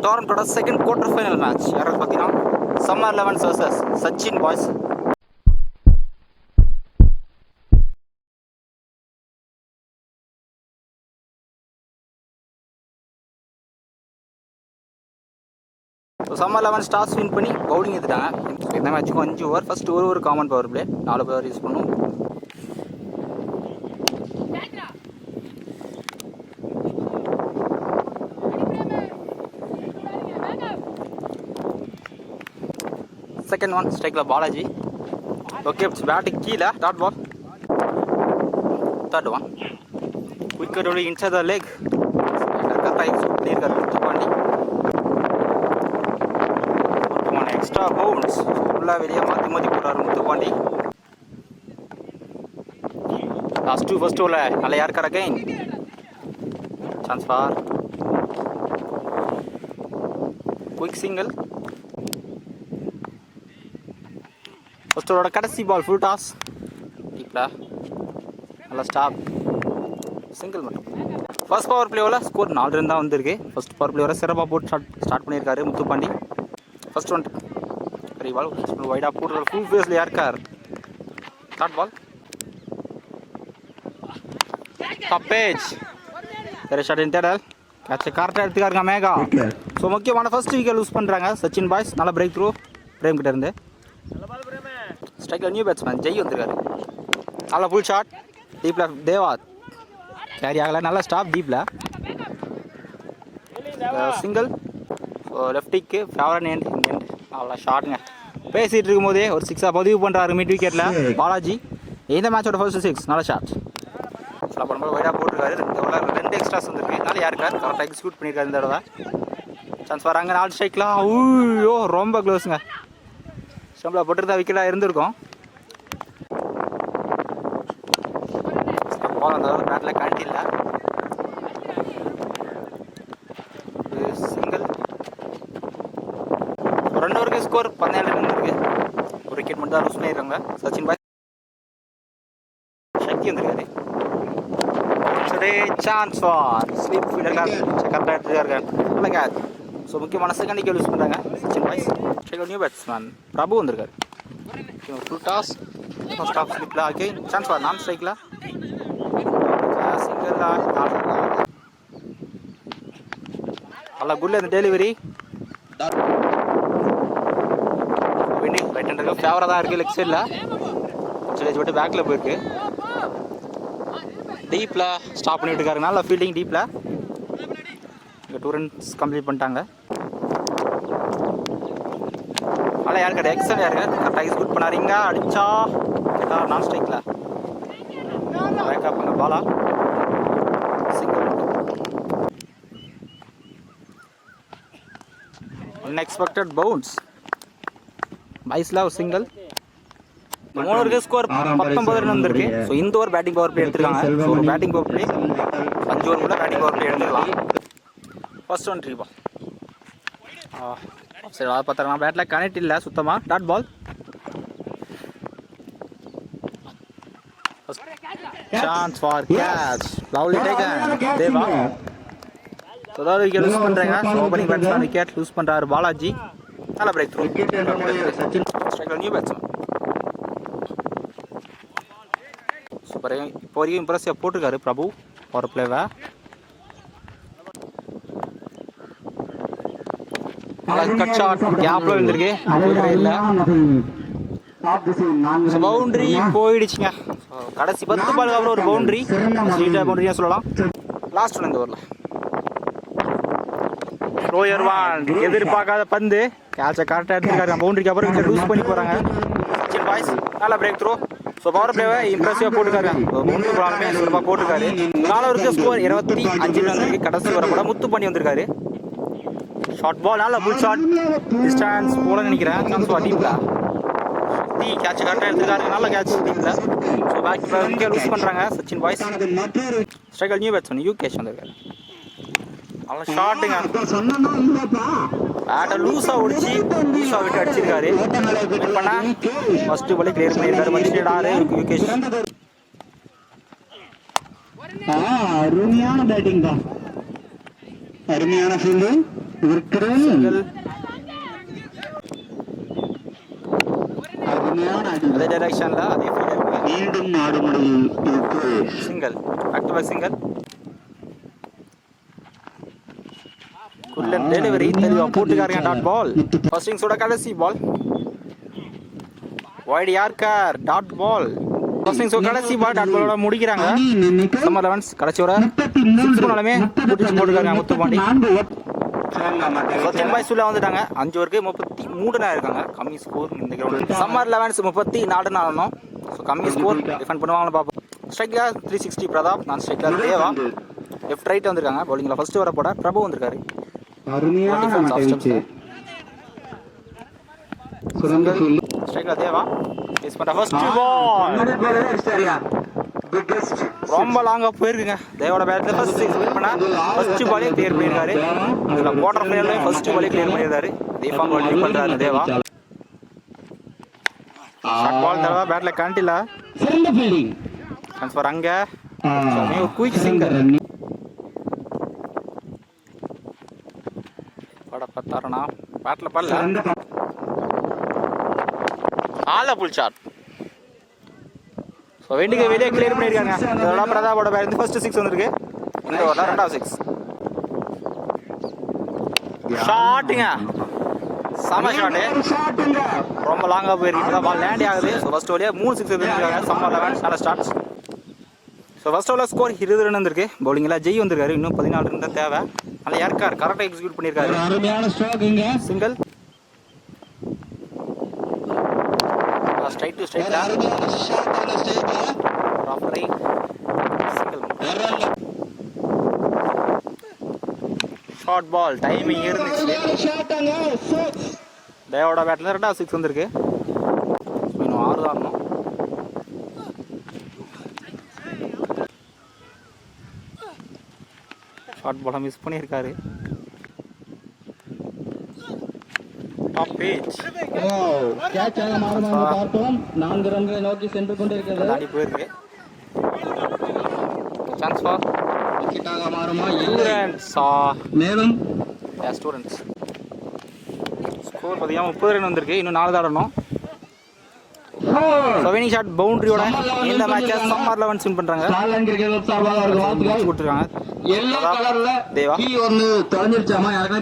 டோரண்டோட second quarter final match யாராவது பார்த்தீங்கன்னா summer 11 vs Sachin boys. Summer 11 stars win பண்ணி bowling எடுத்துட்டாங்க. இந்த மேட்ச்சுக்கும் 5 ஓவர். ஃபர்ஸ்ட் ஒரு common power play 4 power use பண்ணும். செகண்ட் ஒன் ஸ்ட்ரைக்கில் பாலாஜி. ஓகே பேட்டு கீழே dot ball. Third one wicket ஒளி இன்சைட் த லெக். கரெக்டாக யூஸ் பண்ணியிருக்காரு முத்துப்பாண்டி. எக்ஸ்ட்ரா பவுன்ஸ் ஃபுல்லாக வெளியே மாற்றி போடுறாரு முத்துப்பாண்டி. லாஸ்ட் டூ ஃபர்ஸ்ட் ஓவரில் நல்லா யாருக்கார் again chance for quick single. First ஓவரோட கடைசி பால் ஃபுல் டாஸ் டீப்ல நல்லா ஸ்டாப் சிங்கிள் மட்டும். ஃபர்ஸ்ட் பவர் பிளேவில் ஸ்கோர் 4 ரன் தான் வந்திருக்கு. ஃபர்ஸ்ட் பவர் பிளேவரை சிறப்பாக போட்டு ஸ்டார்ட் பண்ணியிருக்காரு முத்துப்பாண்டி. ஃபர்ஸ்ட் ஒன் பெரிய பால் வைடாக போட்டு ஃபுல் ஃபேஸில் யாருக்கார் டாட் பால் டப்பேஜ் வேறு ஷாட் இன் தேடல் கேட்சை கரெக்டாக எடுத்துக்காருங்க மேகா. ஸோ முக்கியமான ஃபர்ஸ்ட் விக்கெட் லூஸ் பண்ணுறாங்க சச்சின் பாய்ஸ். நல்ல பிரேக் த்ரூ பிரேம் கிட்ட இருந்து. ஸ்ட்ரைக்கில் நியூ பேட்ஸ்மேன் ஜெய் வந்திருக்காரு. நல்ல ஃபுல் ஷாட் டீப்பில் தேவா கேரி ஆகலை. நல்லா ஸ்டாப் டீப்பில் சிங்கிள். ஸோ லெஃப்டிக்கு ஃபேவரன் எண்ட் அவ்வளோ ஷாட்டுங்க. பேசிகிட்டு இருக்கும்போதே ஒரு 6 பதிவு பண்ணுறாரு மிட் விக்கெட்டில் பாலாஜி. இந்த மேட்சோட ஃபர்ஸ்ட் 6 நல்ல ஷாட். ஃபுல்லாக பண்ணும்போது வைடாக போட்டிருக்காரு. இந்த ஓவரில் 2 எக்ஸ்ட்ராஸ் வந்துருக்கு. அதனால யாருக்கார் கரெக்டாக எக்ஸிக்யூட் பண்ணியிருக்காரு இந்த தடவை. சான்ஸ் வராங்க 4 ஸ்ட்ரைக்லாம். ஐயோ ரொம்ப க்ளோஸுங்க. ஸ்டம்பில் போட்டிருந்தா விக்கெட்டாக இருந்திருக்கும். பால் அந்த பேட்டில் கழட்டி இல்லை. சிங்கிள். 2 ஓவருக்கு ஸ்கோர் 17 ரன் இருக்கு. ஒரு விக்கெட் மட்டும் தான் லூஸ் பண்ணியிருக்காங்க சச்சின் பாய். சக்தி வந்திருக்காரு. சான்ஸ் ஃபார் ஸ்லீப் ஃபீல்டர் கரெக்டாக எடுத்துருக்காரு. நல்ல கேட்ச். ஸோ முக்கியமான செகண்ட் விக்கெட் லூஸ் பண்ணுறாங்க Sachin boys. New batsman Prabhu வந்திருக்காரு. ஃபுல் டாஸ் ஃபர்ஸ்ட் ஆஃப் ஸ்லிப்பில் அகைன் சான்ஸ் ஃபார் நான் ஸ்ட்ரைக்கில் சிங்கிள். நல்லா குட்ல இந்த டெலிவரி வின்னிங் ரைட் ஹேண்டருக்கு ஃபேவராக தான் இருக்குது. லெக் சைடில் சிலேஜ் விட்டு பேக்கில் போயிருக்கு. டீப்பில் ஸ்டாப் பண்ணிட்டு இருக்காரு. நல்லா ஃபீல்டிங் டீப்பில். இங்கே 2 ரன்ஸ் கம்ப்ளீட் பண்ணிட்டாங்க. ஆனால் யாருக்கு எக்ஸல் யாருங்க கரெக்டாக எக்ஸிக்யூட் பண்ணாரிங்க. அடிச்சா கேட்டால் நான் ஸ்ட்ரைக்கில் பேக்கப் பண்ண பாலா சிங்கிள். அன்எக்ஸ்பெக்டட் பவுன்ஸ் பாய்ஸில் ஒரு சிங்கிள். 3 ஓவருக்கு ஸ்கோர் 19 ரன் வந்திருக்கு. ஸோ இந்த ஓவர் பேட்டிங் பவர் பிளே எடுத்துருக்காங்க. ஸோ ஒரு பேட்டிங் பவர் பிளே 5 ஓவர் கூட பேட்டிங் பவர் பிளே எடுத்துக்கலாம். First one three ball. சரி பார்த்தாங்க பேட்டில் கனெக்ட் இல்லை சுத்தமாக. Dot ball. Chance for catch lovely taken Deva. So அதாவது விக்கெட் லூஸ் பண்ணுறாங்க. So opening batsman wicket loose பண்ணுறாரு பாலாஜி. நல்ல breakthrough. New batsman super. இப்போ வரைக்கும் இம்ப்ரெஸ்ஸிவாக போட்டிருக்காரு பிரபு ஒரு பிளேவை. கட் ஷாட் கேப்ல இருந்திருக்கு. பவுண்டரி போயிடுச்சுங்க. கடைசி 10 பாலுக்கு அப்புறம் ஒரு பவுண்டரி. ஸ்ட்ரீட்டாக பவுண்டரியாக சொல்லலாம். லாஸ்ட் ஒன் இந்த ஓவரில் ரோயர் வான் எதிர்பார்க்காத பந்து கேட்சை கரெக்டாக எடுத்துருக்காரு. பவுண்டரிக்கு அப்புறம் விக்கெட் லூஸ் பண்ணி போகிறாங்க சச்சின் பாய்ஸ். நல்லா பிரேக் த்ரூ. ஸோ பவர் பிளேவை இம்ப்ரெசிவாக போட்டுருக்காரு. 3 பாலுமே சிறப்பாக போட்டிருக்காரு. 4 ஓவருக்கு ஸ்கோர் 25 ரன் வந்திருக்கு. கடைசி வர கூட முத்துப்பாண்டி வந்திருக்காரு. ஷார்ட் பால் நல்ல ஃபுல் ஷாட் டிஸ்டன்ஸ் போல நினைக்கிறேன். சான்ஸ் ஃபார் டீப்ல டீ கேட்ச் கரெக்டாக எடுத்துருக்காரு. நல்ல கேட்ச் டீப்ல. ஸோ பேக் விக்கெட் லூஸ் பண்ணுறாங்க Sachin boys. Striker new batsman Yugesh வந்திருக்காரு. நல்ல ஷாட்டுங்க. பேட்டை லூஸாக ஒடிச்சு லூஸாக விட்டு அடிச்சிருக்காரு. வின் பண்ண ஃபர்ஸ்ட் பாலே கிளியர் பண்ணியிருக்காரு. மச்சிடாரு யூகேஷ். அருமையான பேட்டிங் தான். அருமையான ஃபீல்டு. சிங்கிள். அதே டைரக்ஷன்ல அதே single. Back to back single. Good delivery தெளிவா போட்டுக்காருங்க. Dot ball. ஃபர்ஸ்ட் இன்னிங்ஸோட கடைசி ball. Wide yorker. Dot ball. First இன்னிங்ஸோட கடைசி பால் டாட் பாலோட முடிக்கிறாங்க. சம்மர் 11 கடைசி ஓவர் 6 பண்ணாலுமே புடிச்சு போட்டுக்காருங்க முத்துப்பாண்டி. சச்சின் பாய்ஸ் உள்ள வந்துட்டாங்க. 5 ஓவருக்கு 33 இருக்காங்க. கம்மி ஸ்கோர் இந்த கிரவுண்ட். சம்மர் 11 34 ஆடணும். ஸோ கம்மி ஸ்கோர் டிஃபெண்ட் பண்ணுவாங்கன்னு பார்ப்போம். ஸ்ட்ரைக்ல 360 பிரதாப். நான் ஸ்ட்ரைக்ல தேவா. லெஃப்ட் ரைட் வந்திருக்காங்க. பவுலிங்ல ஃபர்ஸ்ட் ஓவர போட பிரபு வந்திருக்காரு. ஸ்ட்ரைக்ல தேவா. மிஸ் பண்ண ஃபர்ஸ்ட் பால் ரொம்ப லாங்கா போயிருக்குங்க. தேவோட பேட்ல ஃபர்ஸ்ட் 6 வின் பண்ணா ஃபர்ஸ்ட் பாலே கிளியர் பண்ணிருக்காரு. இதுல குவார்டர் ஃபைனல்ல ஃபர்ஸ்ட் பாலே கிளியர் பண்ணிருக்காரு. தீபம் கோல் வின் பண்றாரு தேவா. ஷாட் பால் தேவா பேட்ல காண்டில சிறந்த ஃபீல்டிங் ட்ரான்ஸ்ஃபர் அங்க. ஒரு குயிக் சிங்கர். பட பத்தாரனா பேட்ல பல்ல ஆல புல் ஷாட். ஸோ வெண்டிக்கு வெளியே கிளியர் பண்ணியிருக்காங்க. இதோட பிரதாபோட பேட் ஃபர்ஸ்ட் 6 வந்திருக்கு. இந்த ஓவரில் ரெண்டாவது 6 ஷாட்டுங்க. செம ஷாட்டு. ரொம்ப லாங்காக போயிருக்கு. பால் லேண்ட் ஆகுது. ஸோ ஃபர்ஸ்ட் ஓவரில் 3 6 எடுத்துருக்காங்க. சம்மர் 11 நல்ல ஸ்டார்ட். ஸோ ஃபர்ஸ்ட் ஓவரில் ஸ்கோர் 20 ரன் வந்திருக்கு. பவுலிங்கில் ஜெய் வந்திருக்காரு. இன்னும் 14 ரன் தான் தேவை. நல்லா யாருக்கார் கரெக்டாக எக்ஸிக்யூட் பண்ணியிருக்காரு. Single. Straight to straight short ball timing இருந்துச்சு. தேவோட பேட்ல ரெண்டாவது 6 வந்திருக்கு. இன்னும் 6 தான் ஆடணும். ஷார்ட் பாலை மிஸ் பண்ணியிருக்காரு. டாப் பேஜ் கேட்சாக மாறுமாறு பார்த்தோம். 4 ரன்களை நோக்கி சென்று கொண்டிருக்கிறது. தாண்டி போயிருக்கு. சான்ஸ் ஃபார் விக்கெட்டாக மாறுமா ஸ்டூடண்ட்ஸ். மேலும் ஸ்டூடண்ட்ஸ் ஸ்கோர் பார்த்தீங்கன்னா 30 ரன் வந்திருக்கு. இன்னும் 4 தான் ஆடணும். சவினிங் ஷாட் பவுண்டரியோட இந்த மேட்சை சம்மர் 11 வின் பண்றாங்க. கொடுத்துருக்காங்க. தேவா ஒன்று தொலைஞ்சிருச்சாமா யாருன்னா